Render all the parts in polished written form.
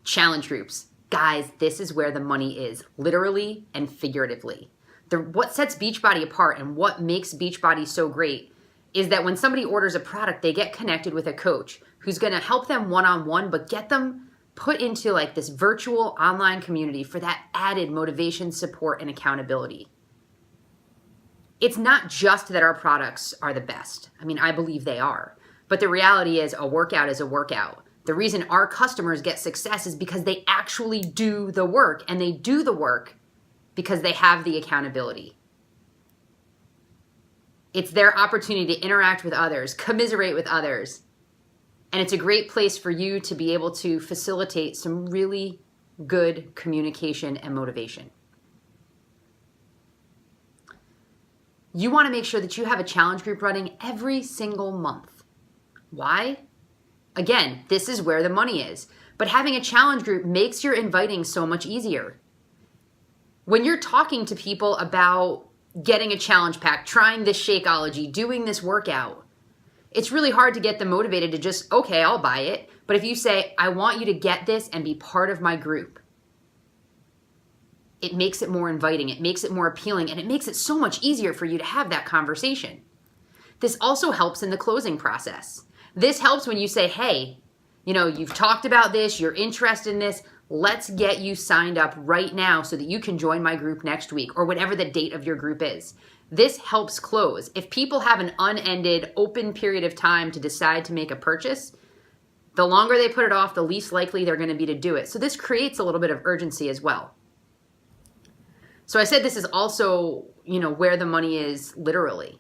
Challenge groups. Guys, this is where the money is, literally and figuratively. What sets Beachbody apart and what makes Beachbody so great is that when somebody orders a product, they get connected with a coach who's going to help them one-on-one, but get them put into like this virtual online community for that added motivation, support, and accountability. It's not just that our products are the best. I mean, I believe they are. But the reality is a workout is a workout. The reason our customers get success is because they actually do the work, and they do the work because they have the accountability. It's their opportunity to interact with others, commiserate with others. And it's a great place for you to be able to facilitate some really good communication and motivation. You want to make sure that you have a challenge group running every single month. Why? Again, this is where the money is. But having a challenge group makes your inviting so much easier. When you're talking to people about getting a challenge pack, trying this Shakeology, doing this workout, it's really hard to get them motivated to just, okay, I'll buy it. But if you say, I want you to get this and be part of my group, it makes it more inviting, it makes it more appealing, and it makes it so much easier for you to have that conversation. This also helps in the closing process. This helps when you say, hey, you've talked about this, you're interested in this, let's get you signed up right now so that you can join my group next week or whatever the date of your group is. This helps close. If people have an unended open period of time to decide to make a purchase, the longer they put it off, the least likely they're going to be to do it. So this creates a little bit of urgency as well. So I said this is also, where the money is literally.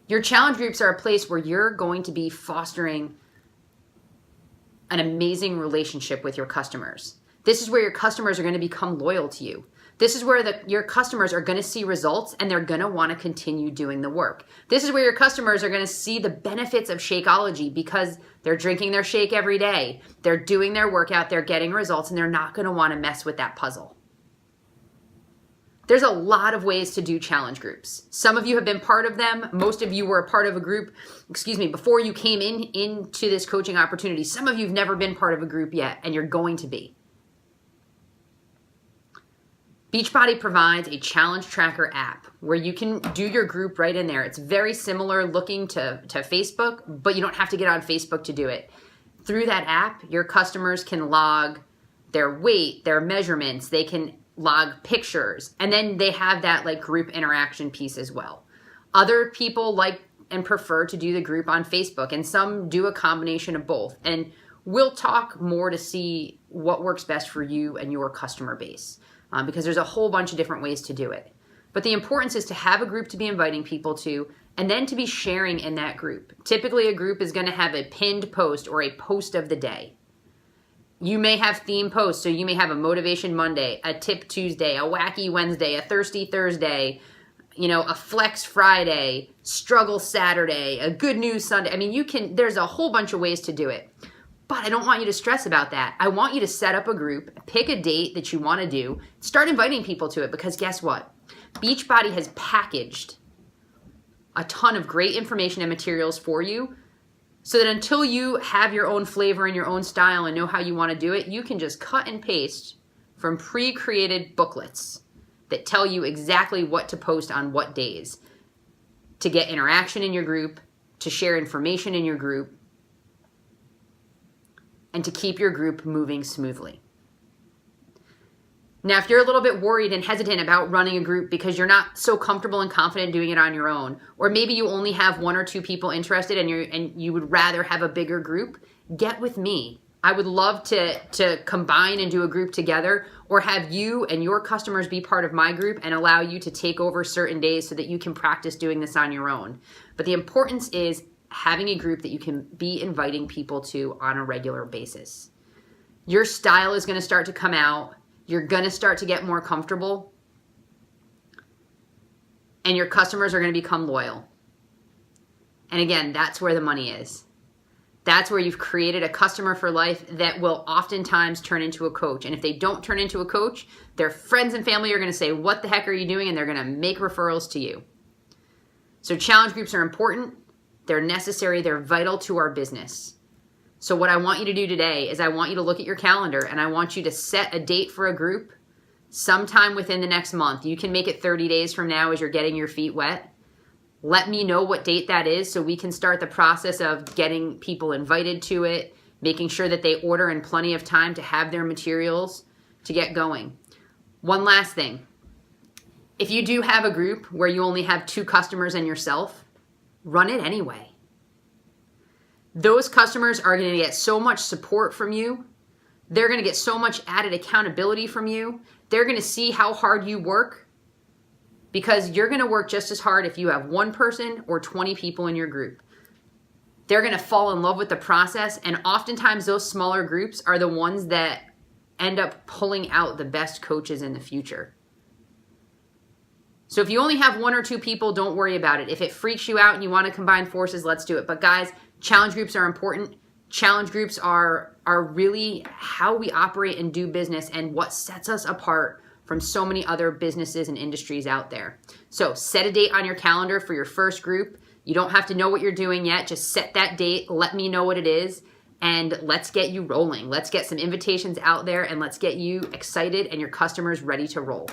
Your challenge groups are a place where you're going to be fostering an amazing relationship with your customers. This is where your customers are going to become loyal to you. This is where your customers are going to see results and they're going to want to continue doing the work. This is where your customers are going to see the benefits of Shakeology because they're drinking their shake every day. They're doing their workout, they're getting results, and they're not going to want to mess with that puzzle. There's a lot of ways to do challenge groups. Some of you have been part of them. Most of you were a part of a group, before you came into this coaching opportunity. Some of you have never been part of a group yet, and you're going to be. Beachbody provides a challenge tracker app where you can do your group right in there. It's very similar looking to Facebook, but you don't have to get on Facebook to do it. Through that app, your customers can log their weight, their measurements, they can log pictures, and then they have that group interaction piece as well. Other people like and prefer to do the group on Facebook, and some do a combination of both. And we'll talk more to see what works best for you and your customer base, because there's a whole bunch of different ways to do it. But the importance is to have a group to be inviting people to, and then to be sharing in that group. Typically, a group is going to have a pinned post or a post of the day. You may have theme posts, so you may have a Motivation Monday, a Tip Tuesday, a Wacky Wednesday, a Thirsty Thursday, a Flex Friday, Struggle Saturday, a Good News Sunday. I mean, there's a whole bunch of ways to do it. But I don't want you to stress about that. I want you to set up a group, pick a date that you want to do, start inviting people to it, because guess what? Beachbody has packaged a ton of great information and materials for you, so that until you have your own flavor and your own style and know how you want to do it, you can just cut and paste from pre-created booklets that tell you exactly what to post on what days to get interaction in your group, to share information in your group, and to keep your group moving smoothly. Now, if you're a little bit worried and hesitant about running a group because you're not so comfortable and confident doing it on your own, or maybe you only have 1 or 2 people interested and you would rather have a bigger group, get with me. I would love to combine and do a group together, or have you and your customers be part of my group and allow you to take over certain days so that you can practice doing this on your own. But the importance is having a group that you can be inviting people to on a regular basis. Your style is going to start to come out. You're going to start to get more comfortable, and your customers are going to become loyal. And again, that's where the money is. That's where you've created a customer for life that will oftentimes turn into a coach. And if they don't turn into a coach, their friends and family are going to say, what the heck are you doing? And they're going to make referrals to you. So challenge groups are important. They're necessary. They're vital to our business. So what I want you to do today is I want you to look at your calendar and I want you to set a date for a group sometime within the next month. You can make it 30 days from now as you're getting your feet wet. Let me know what date that is so we can start the process of getting people invited to it, making sure that they order in plenty of time to have their materials to get going. One last thing. If you do have a group where you only have 2 customers and yourself, run it anyway. Those customers are going to get so much support from you. They're going to get so much added accountability from you. They're going to see how hard you work, because you're going to work just as hard if you have 1 person or 20 people in your group. They're going to fall in love with the process, and oftentimes those smaller groups are the ones that end up pulling out the best coaches in the future. So if you only have 1 or 2 people, don't worry about it. If it freaks you out and you want to combine forces, let's do it. But guys, challenge groups are important. Challenge groups are really how we operate and do business and what sets us apart from so many other businesses and industries out there. So set a date on your calendar for your first group. You don't have to know what you're doing yet. Just set that date. Let me know what it is. And let's get you rolling. Let's get some invitations out there and let's get you excited and your customers ready to roll.